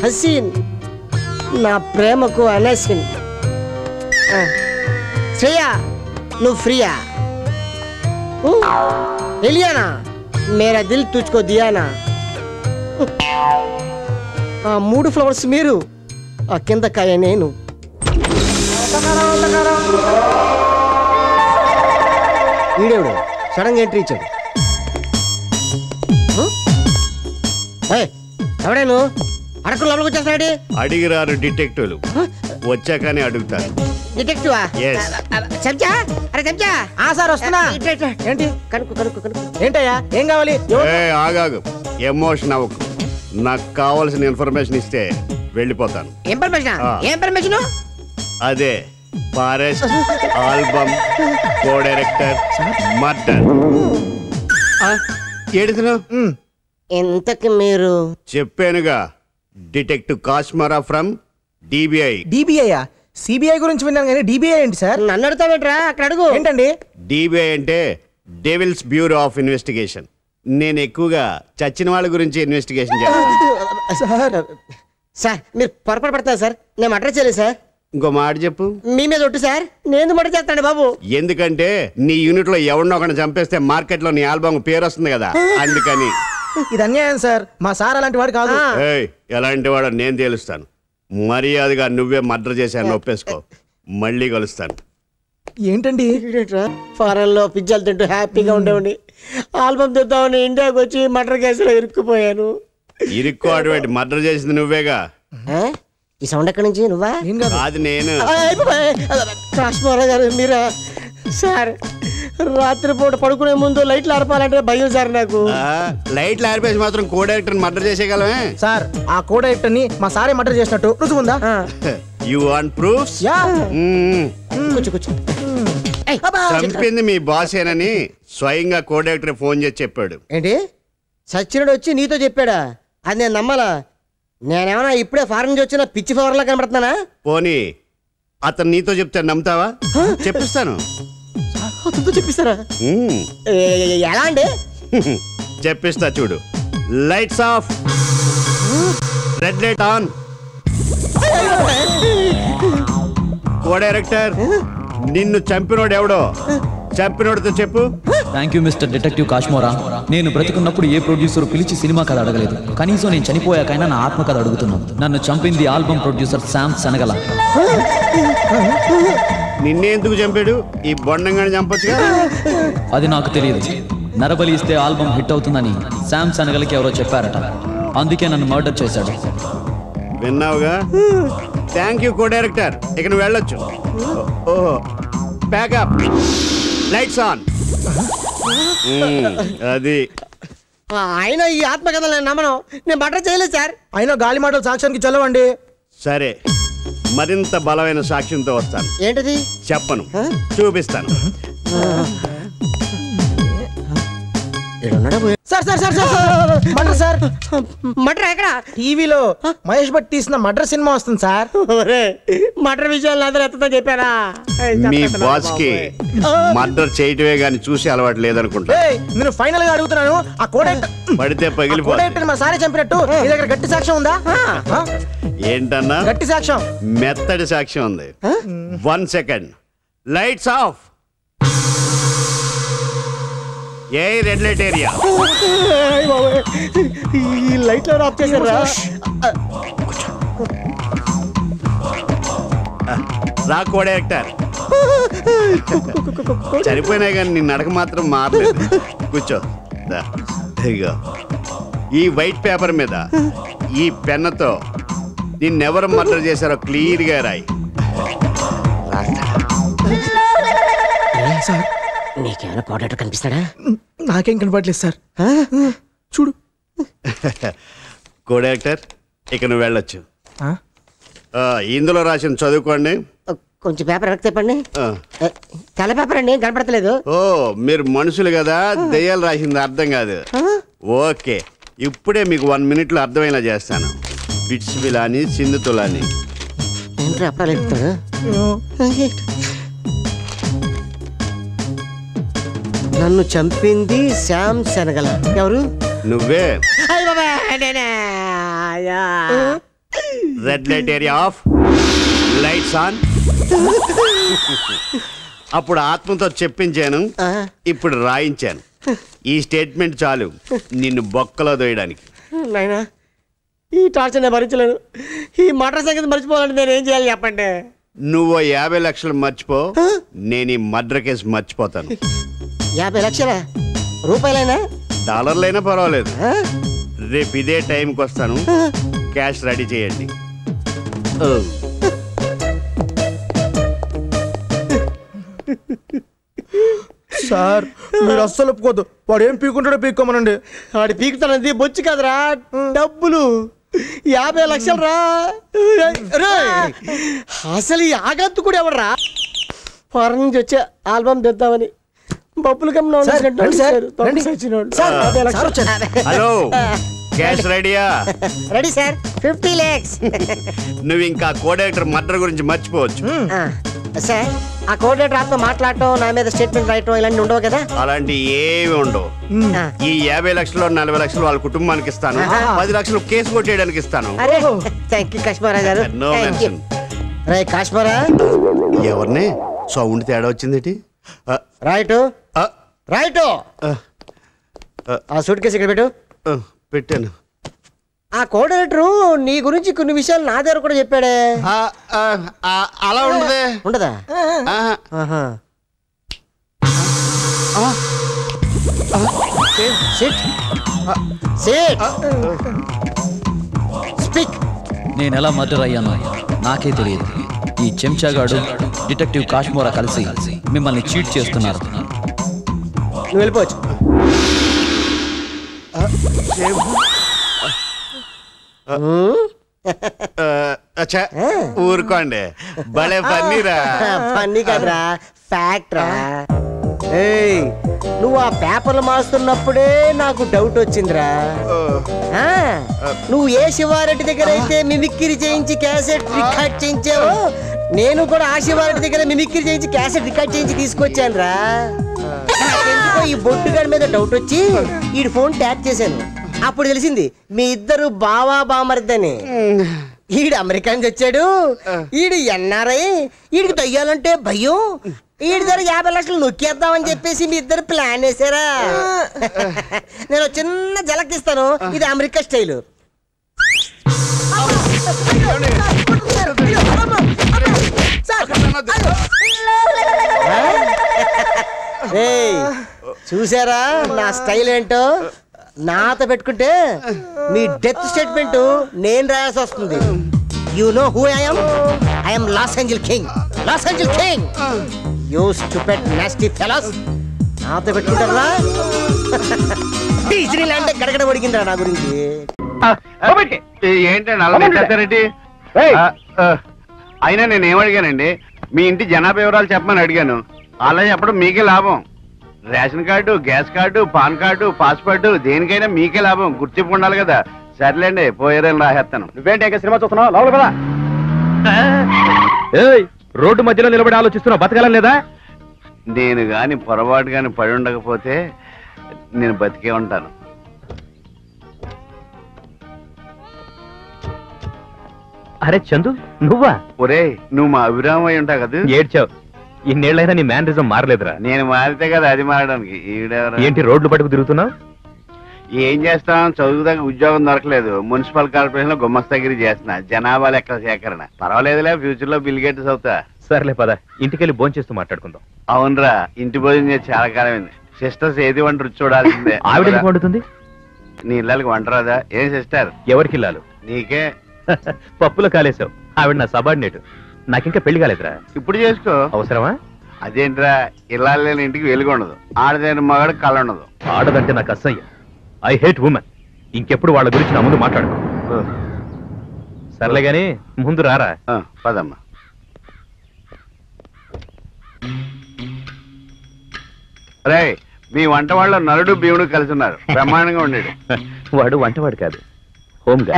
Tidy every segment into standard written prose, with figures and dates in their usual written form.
హసీన్ నా ప్రేమకు అనసిన్. శ్రేయా నువ్వు ఫ్రీయా? ఎలియానా మేరా దిల్ తుజ్కో దియానా. ఆ 3 ఫ్లవర్స్ మీరు, ఆ కింద కాయ నేను. వీడేవుడు సడన్ గా ఎంట్రీ ఇచ్చాడు. ఎవడేను అడకు లోపలికి వచ్చేస్తాడు? అడిగిరారు డిటెక్టివ్లు, వచ్చాకనే అడుగుతారు. డిటెక్టివా? చెంచా? అరే చెంచా. సార్ వస్తున్నా. ఏంటి? కనుక్కు కనుక్కు కనుక్కు. ఏంటయ్యా, ఏం కావాలి? ఆగాగు, ఎమోషన్ అవ్వకు. నాకు కావాల్సిన ఇన్ఫర్మేషన్ ఇస్తే వెళ్ళిపోతాను. ఏం పర్మిషన్? అదే forest album co director murder. ఏడుతున్నావు? ఎంతకి మీరు? చెప్పానుగా, డిటెక్టివ్ కాశ్మరా ఫ్రమ్ డిబిఐ. డిబిఐయా? సిబిఐ గురించి విన్నాను కానీ డిబిఐ ఏంటి సార్? నన్ను అడుగుతావేట్రా? అక్కడ అడుగు. ఏంటండి డిబిఐ అంటే డెవిల్స్ బ్యూరో ఆఫ్ ఇన్వెస్టిగేషన్. నేను ఎక్కువగా చచ్చిన వాళ్ళ గురించి ఇన్వెస్టిగేషన్ చేస్తాను. సార్ మీరు పొరపాటు పడతారు సార్. నేను మర్డర్ చేయలేదు సార్. ఇంకో మాట చెప్పు. మీ మీద ఒట్టు సార్. నేను మర్డర్ చేస్తాను బాబు. ఎందుకంటే నీ యూనిట్ లో ఎవరినో ఒకరిని చంపేస్తే మార్కెట్ లో నీ ఆల్బమ్ పేరు వస్తుంది కదా, అందుకని. ఇది అన్యాయం సార్. మా సార్ అలాంటి వాడు కాదు. ఎలాంటి వాడో నేను తేలుస్తాను. మర్యాదగా నువ్వే మర్డర్ చేశాను ఒప్పేసుకో. మళ్ళీ కలుస్తాను. ఏంటండి ఫారెన్ లో పిజ్జాలు తింటూ హ్యాపీగా ఉండేవాడిని. ఆల్బమ్ తెద్దామని ఇండియాకి వచ్చి మర్డర్ కేసులో ఇరుక్కుపోయాను. ఇరుక్కోటువంటి మర్డర్ చేసింది నువ్వేగా. ఈ సౌండ్ ఎక్కడి నుంచి? నువ్వా? అది నేను. కాశ్మీరా గారు మీరా? సార్ రాత్రిపూట పడుకునే ముందు లైట్లు ఆర్పాలంటే భయం సార్ నాకు. లైట్లు ఆర్పేసి మాత్రం కో డైరెక్టర్ మర్డర్ చేసేయగలమే సార్? ఆ కో డైరెక్టర్ ని మా సారే మర్డర్ చేసినట్టు రుజువు ఉందా? You want proofs? చంపింది మీ బాసేనని స్వయంగా కో డైరెక్టర్ ఫోన్ చేసి చెప్పాడు. ఏంటి? సచ్చినుడు వచ్చి నీతో చెప్పాడా? అది నేను నమ్మాలా? నేనేమన్నా ఇప్పుడే ఫారెన్ నుంచి వచ్చిన పిచ్చి ఫవర్లా కనబడుతున్నానా? పోనీ అతను నీతో చెప్తే నమ్ముతావా? చెప్పిస్తాను. అతనితో చెప్పిస్తారా? ఎలా అండి? చెప్పిస్తా చూడు. Lights off, red light on. Co director, నిన్ను చంపినోడు ఎవడో చంపినోడితో చెప్పు. Thank you mister detective Kashmora. నేను బ్రతుకున్నప్పుడు ఏ ప్రొడ్యూసర్ పిలిచి సినిమా కథ అడగలేదు. కనీసం నేను చనిపోయాకైనా నా ఆత్మ కథ అడుగుతున్నాను. నన్ను చంపింది ఆల్బమ్ ప్రొడ్యూసర్ శామ్ శనగల. నిన్నే ఎందుకు చంపాడు? ఈ బొండంగాని చంపొచ్చుగా. అది నాకు తెలియదు. నరబలి ఇస్తే ఆల్బమ్ హిట్ అవుతుందని శామ్ శనగలకి ఎవరో చెప్పారట. అందుకే నన్ను మర్డర్ చేశాడు. విన్నావుగా? Thank you co director. ఇక నువ్వు వెళ్ళొచ్చు. ఓహో, ప్యాకప్, లైట్స్ ఆన్. అది ఆయన ఈ ఆత్మకథలు నేను నమ్మను. నేను మర్డర్ చేయలేదు సార్. అయినా గాలి మాటలు సాక్ష్యానికి చల్లవండి. సరే, మరింత బలమైన సాక్ష్యంతో వస్తాను. ఏంటది? చెప్పను, చూపిస్తాను. Sir sir sir sir murder sir. Murder ఎక్కడ? టీవీలో మహేష్ భట్ తీసిన మర్డర్ సినిమా వస్తుంది సార్. మర్డర్ విషయాలు అందరూ ఎత్తతో చెప్పారా? మీ బాస్ కి మర్డర్ చేయటమే గాని చూసి అలవాటు లేదనుకుంటా. నేను ఫైనల్ గా అడుగుతున్నాను, ఆ కోడెక్టర్ పడితే పగిలిపోతుంది. మా సారే చంపినట్టు మీ దగ్గర గట్టి సాక్ష్యం ఉందా? ఏంటన్నా? గట్టి సాక్ష్యం, మెత్తడి సాక్ష్యం ఉంది. 1 సెకండ్. Lights off. ఏ రెడ్ లైట్ ఏరియా? ఈ లైట్ లో ఆఫ్ చేశారా? రా కో డైరెక్టర్. చనిపోయినా కానీ నీ నడక మాత్రం మారలేదు. కూర్చో. ఇదిగో ఈ వైట్ పేపర్ మీద ఈ పెన్నుతో నిన్నెవరు మర్డర్ చేశారో క్లియర్ గా రాయి. సార్ నీకేమైనా కోడేటర్ కనిపిస్తాడా? నాకేం కనపడలేదు సార్. చూడు కో డైరెక్టర్, ఇక నువ్వు వెళ్ళొచ్చు. ఇందులో రాసిన చదువుకోండి. కొంచెం పేపర్ వెనక్కి చెప్పండి. తెల్ల పేపర్ అండి, కనపడతలేదు. ఓ, మీరు మనుషులు కదా, దెయ్యాలు రాసింది అర్థం కాదు. ఓకే, ఇప్పుడే మీకు 1 minute లో అర్థమయ్యేలా చేస్తాను. బిట్స్ బిలాని సింధుతులాని. ఏంటి అప్పాలు ఎత్తుతాడు? నన్ను చంపింది శ్యామ్ శనగల. ఎవరు? నువ్వే. Red light area of, lights on. అప్పుడు ఆత్మతో చెప్పించాను, ఇప్పుడు రాయించాను. ఈ స్టేట్మెంట్ చాలు నిన్ను బొక్కలో దోయడానికి. నాయనా ఈ టార్చర్ నేను భరించలేను. ఈ మటర్ సంగతి మర్చిపోవాలంటే నేను ఏం చేయాలి చెప్పండి. నువ్వు 50 లక్షలు మర్చిపో, నేను ఈ మర్డర్ కేసు మర్చిపోతాను. 50 లక్షల రూపాయలైనా డాలర్లైనా పర్వాలేదు. రేపు ఇదే టైంకి వస్తాను, క్యాష్ రెడీ చేయండి. సార్ మీరు అస్సలు ఒప్పుకోద్దు. వాడు ఏం పీకుంటాడో పీక్కోమనండి. వాడి పీకుతానంది బొచ్చు కదరా, డబ్బులు 50 లక్షలు రా. అసలు ఈ ఆగత్తు కూడా ఎవడరా? ఫారెన్ నుంచి వచ్చే ఆల్బమ్ తెద్దామని బొబ్బులు హలో, క్యాష్ రెడీయా? Ready sir. 50 lakhs. నువ్వు ఇంకా కోడైరెక్టర్ మర్డర్ గురించి మర్చిపోవచ్చు. సార్ ఆ కోఆర్డినేటర్ ఆత్మ మాట్లాడటం, నా మీద స్టేట్మెంట్ రాయటం ఇలాంటి ఉండవు కదా? అలాంటి ఏమి ఉండవు. ఈ 50 లక్షలు 40 లక్షలు వాళ్ళ కుటుంబానికి ఇస్తాను, 10 లక్షలు కేసు కొట్టేయడానికి ఇస్తాను. అరే థ్యాంక్ యూ కాశ్మీరా గారు. No mention. రే కాశ్మీరా, ఎవరిని సౌండ్ తేడా వచ్చింది? Right right. ఆ సూట్ కేసు ఇక్కడ పెట్టు. పెట్టాను. ఆ కోఆర్డినేటరు నీ గురించి కొన్ని విషయాలు నా దగ్గర కూడా చెప్పాడే. అలా ఉండదే. ఉండదా? స్పీక్. నేను ఎలా మర్డర్ అయ్యానో నాకే తెలియదు. ఈ చెంచాగాడు డిటెక్టివ్ కాశ్మోరా కలిసి మిమ్మల్ని చీట్ చేస్తున్నారు. నువ్వు వెళ్ళిపోవచ్చు. ఊరుకోండి, భలే పన్నీరా. పన్నీ కదరా, ఫ్యాక్ట్ రా. ఏయ్ నువ్వు ఆ పేపర్లు మారుస్తున్నప్పుడే నాకు డౌట్ వచ్చిందిరా. నువ్వు ఏ శివారెడ్డి దగ్గర అయితే మిమిక్రీ చేయించి క్యాసెట్ రికార్డ్ చేయించావో, నేను కూడా ఆ శివారెడ్డి దగ్గర మిమిక్రీ చేయించి క్యాసెట్ రికార్డ్ చేయించి తీసుకొచ్చాను రా. నాకెందుకో ఈ బొట్టుగాడి మీద డౌట్ వచ్చి ఈ ఫోన్ ట్యాప్ చేశాను. అప్పుడు తెలిసింది మీ ఇద్దరు బావా బామర్దని. ఈడు అమెరికా నుంచి వచ్చాడు, ఈడు ఎన్ఆర్ఐ, ఈడికి దయ్యాలంటే భయం. ఈడి దగ్గర 50 లక్షలు నొక్కేద్దామని చెప్పేసి మీ ఇద్దరు ప్లాన్ వేసారా? నేను చిన్న జలక్ ఇస్తాను, ఇది అమెరికా స్టైలు. చూసారా నా స్టైల్ ఏంటో? నాతో పెట్టుకుంటే మీ డెత్ స్టేట్మెంట్ నేను రాయాల్సి వస్తుంది. You know who I am lost angel king. Lost angel king. You stupid nasty fellows. నాతో పెట్టుకుంటారా? డిజ్నీలాండ్ గడగడ వడిగిందిరా నా గురించి. ఏంటండి అలా మాట్లాడతారేంటి? అయినా నేను ఏమడిగానండి? మీ ఇంటి జనాభా వివరాలు చెప్పమని అడిగాను. అలా చెప్పడం మీకే లాభం. Ration card, gas card, pan card, passport దేనికైనా మీకే లాభం. గుర్తింపు ఉండాలి కదా. సర్లేండి, పోయేరేళ్ళు రాసేస్తాను. నువ్వేంటి సినిమా చూస్తున్నావు? లోపల కదా. రోడ్డు మధ్యలో నిలబడి ఆలోచిస్తున్నావు, బతకాలం లేదా? నేను గాని పొరపాటు గాని పడి ఉండకపోతే నేను బతికే ఉంటాను. అరే చందు, నువ్వా? ఒరే, నువ్వు మా అభిరామం అయి ఉంటావు కదా. ఏడ్చావు. ఇన్నేళ్ళైనా నీ మేనరిజం మారలేదురా. నేను మారితే కదా అది మారడానికి. ఏంటి రోడ్లు పట్టుకు తిరుగుతున్నావు? ఏం చేస్తాం, చదువుదాకా ఉద్యోగం దొరకలేదు. మున్సిపల్ కార్పొరేషన్ లో గుమ్మస్తాగిరి చేస్తున్నా. జనాభా లెక్కల సేకరణ. పర్వాలేదులే, ఫ్యూచర్ లో బిల్ గేట్స్ అవుతా. సర్లే పద, ఇంటికెళ్ళి భోజనం చేస్తూ మాట్లాడుకుందాం. అవునరా, ఇంటి భోజనం చేసి చాలా కాలమైంది. సిస్టర్స్ ఏది వంట రుచి చూడాల్సిందే. ఆవిడ వండుతుంది. నీ ఇళ్ళకి వంట రాదా? ఏం సిస్టర్? ఎవరికి ఇల్లాలు? నీకే. పప్పులో కాలేసావు. ఆవిడ నా సబార్డినేట్. నాకింకా పెళ్లి కాలేదురా. ఇప్పుడు చేసుకో. అవసరమా? అదేంట్రా, ఇల్లాలు లేని ఇంటికి వెలుగు ఉండదు, ఆడదేని మగాడు కళ ఉండదు. ఆడదంటే నాకు అసహ్యం. I hate women. ఇంకెప్పుడు వాళ్ళ గురించి నా ముందు మాట్లాడుకో. సర్లే గాని ముందు రారా. పదమ్మా. రే, మీ వంట వాళ్ళ నలుడు భీముడు కలిసి ఉన్నారు. బ్రహ్మాండంగా ఉండేడు. వాడు వంటవాడు కాదు, హోమ్ గా.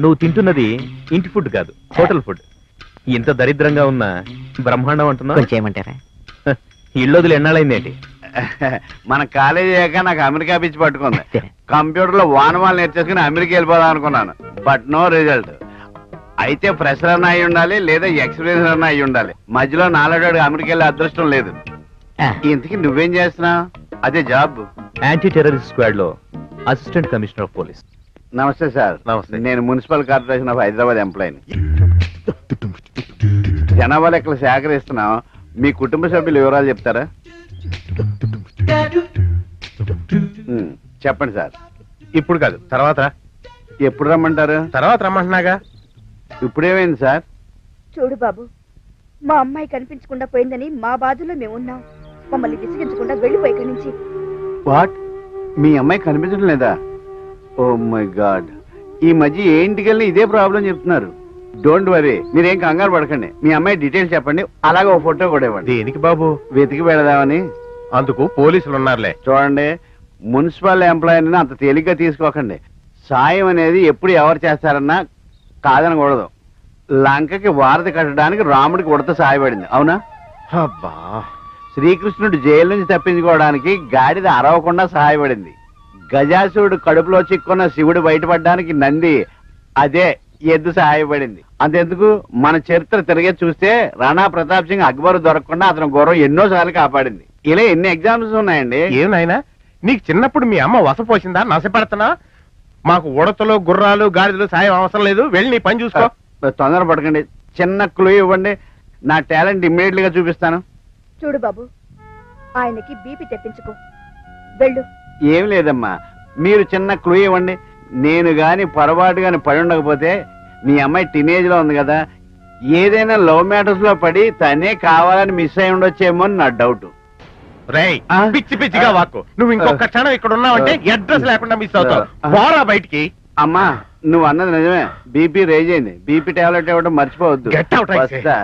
నువ్వు తింటున్నది ఇంటి ఫుడ్ కాదు, హోటల్ ఫుడ్. ఇంత దరిద్రంగా ఉన్నా బ్రహ్మాండం అంటున్నా. చేయమంటారా? ఇళ్ళొదులు ఎన్నాళ్ళైందేంటి? మన కాలేజీ అయ్యాక నాకు అమెరికా పిచ్చి పట్టుకుంది. కంప్యూటర్ లో వానమాలు నేర్చేసుకుని అమెరికా వెళ్ళిపోదాం అనుకున్నాను, బట్ నో రిజల్ట్. అయితే ఫ్రెషర్ అన్న అయి ఉండాలి, లేదా ఎక్స్పీరియన్స్ అన్న అయి ఉండాలి. మధ్యలో నాలుగు అమెరికా వెళ్ళే అదృష్టం లేదు. ఇంతకీ నువ్వేం చేస్తున్నావు? అదే జాబ్. యాంటీ టెర్రరిస్ట్ స్క్వాడ్ లో అసిస్టెంట్ కమిషనర్ ఆఫ్ పోలీస్. నమస్తే సార్. నమస్తే. నేను మున్సిపల్ కార్పొరేషన్ ఆఫ్ హైదరాబాద్ ఎంప్లాయీని. జనాభా లెక్కలు సేకరిస్తున్నాం. మీ కుటుంబ సభ్యుల వివరాలు చెప్తారా? చెప్పండి సార్. ఇప్పుడు కాదు, తర్వాత. ఎప్పుడు రమ్మంటారు? తర్వాత రమ్మంటున్నాగా. ఇప్పుడేమైంది సార్? చూడు బాబు, మా అమ్మాయి కనిపించకుండా పోయిందని మా బాధలో మేము ఉన్నాం. మమ్మల్ని విసిగించకుండా వెళ్ళిపోయి ఇక్కడి నుంచి. వాట్? మీ అమ్మాయి కనిపించడం లేదా? ఓ మై గాడ్, ఈ మధ్య ఏంటికెళ్ళి ఇదే ప్రాబ్లం చెప్తున్నారు. డోంట్ వరీ, మీరేం కంగారు పడకండి. మీ అమ్మాయి డీటెయిల్స్ చెప్పండి, అలాగే ఓ ఫోటో కూడా ఇవ్వండి. దేనికి బాబు? వెతికి పెడదామని. అందుకు పోలీసులు ఉన్నారులే. చూడండి, మున్సిపల్ ఎంప్లాయీని అంత తేలిగ్గా తీసుకోకండి. సాయం అనేది ఎప్పుడు ఎవరు చేస్తారన్నా కాదనకూడదు. లంకకి వారధి కట్టడానికి రాముడికి ఉడత సాయపడింది, అవునా? అబ్బా, శ్రీకృష్ణుడు జైలు నుంచి తప్పించుకోవడానికి గాడిద అరవకుండా సహాయపడింది. గజాసురుడు కడుపులో చిక్కున్న శివుడు బయటపడడానికి నంది, అదే ఎద్దు సహాయపడింది. అంతెందుకు, మన చరిత్ర తిరిగే చూస్తే రాణా ప్రతాప్ సింగ్ అక్బర్ దొరకకుండా అతను గుర్రం ఎన్నోసార్లు కాపాడింది. ఇలా ఎన్ని ఎగ్జాంపుల్స్ ఉన్నాయండి. ఏం నాయనా, నీకు చిన్నప్పుడు మీ అమ్మ వసపోసిందా? నశపడుతున్నా? మాకు ఉడతలు, గుర్రాలు, గాడిదలు సాయం అవసరం లేదు. వెళ్ళి నీ పని చూసుకో. తొందర పడకండి, చిన్న క్లూ ఇవ్వండి, నా టాలెంట్ ఇమ్మీడియట్ గా చూపిస్తాను. చూడు బాబు, ఆయనకి బీపీ తెప్పించుకో. వెళ్ళు. ఏం లేదమ్మా, మీరు చిన్న క్లూ ఇవ్వండి. నేను గాని పొరపాటు గాని పడి ఉండకపోతే, మీ అమ్మాయి టీనేజ్ లో ఉంది కదా, ఏదైనా లవ్ మ్యాటర్స్ లో పడి తనే కావాలని మిస్ అయి ఉండొచ్చేమో అని నా డౌట్. రేయ్, పిచ్చి పిచ్చిగా వాక్కు. నువ్వు ఇంకొక క్షణం ఇక్కడ ఉన్నావంటే అడ్రస్ లేకుండా మిస్ అవుతావు. పోరా బయటికి. అమ్మా, నువ్వు అన్నది నిజమే. బీపీ రేజ్ అయింది. బీపీ టాబ్లెట్ ఇవ్వడం మర్చిపోవద్దు. Get out, I say. వస్తా.